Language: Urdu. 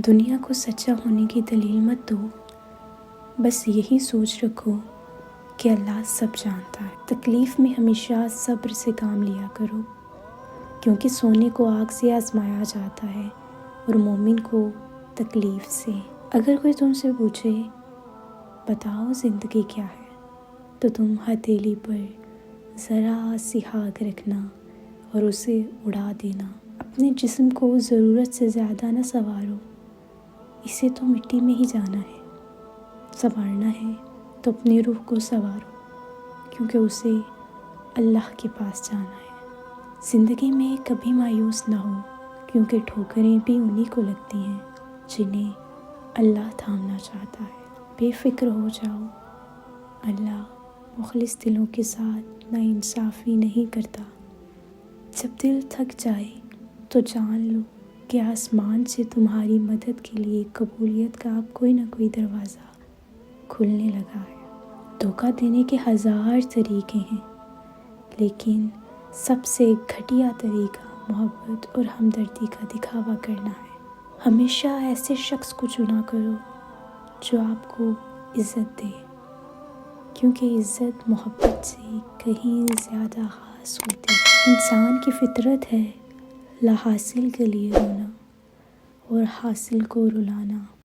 دنیا کو سچا ہونے کی دلیل مت دو، بس یہی سوچ رکھو کہ اللہ سب جانتا ہے۔ تکلیف میں ہمیشہ صبر سے کام لیا کرو، کیونکہ سونے کو آگ سے آزمایا جاتا ہے اور مومن کو تکلیف سے۔ اگر کوئی تم سے پوچھے بتاؤ زندگی کیا ہے، تو تم ہتھیلی پر ذرا سی آگ رکھنا اور اسے اڑا دینا۔ اپنے جسم کو ضرورت سے زیادہ نہ سنوارو، اسے تو مٹی میں ہی جانا ہے۔ سنوارنا ہے تو اپنی روح کو سنوارو، کیونکہ اسے اللہ کے پاس جانا ہے۔ زندگی میں کبھی مایوس نہ ہو، کیونکہ ٹھوکریں بھی انہی کو لگتی ہیں جنہیں اللہ تھامنا چاہتا ہے۔ بے فکر ہو جاؤ، اللہ مخلص دلوں کے ساتھ ناانصافی نہیں کرتا۔ جب دل تھک جائے تو جان لو کہ آسمان سے تمہاری مدد کے لیے قبولیت کا کوئی نہ کوئی دروازہ کھلنے لگا ہے۔ دھوکہ دینے کے 1000 طریقے ہیں، لیکن سب سے گھٹیا طریقہ محبت اور ہمدردی کا دکھاوا کرنا ہے۔ ہمیشہ ایسے شخص کو چنا کرو جو آپ کو عزت دے، کیونکہ عزت محبت سے کہیں زیادہ خاص ہوتی ہے۔ انسان کی فطرت ہے لا حاصل کے لیے رونا اور حاصل کو رلانا۔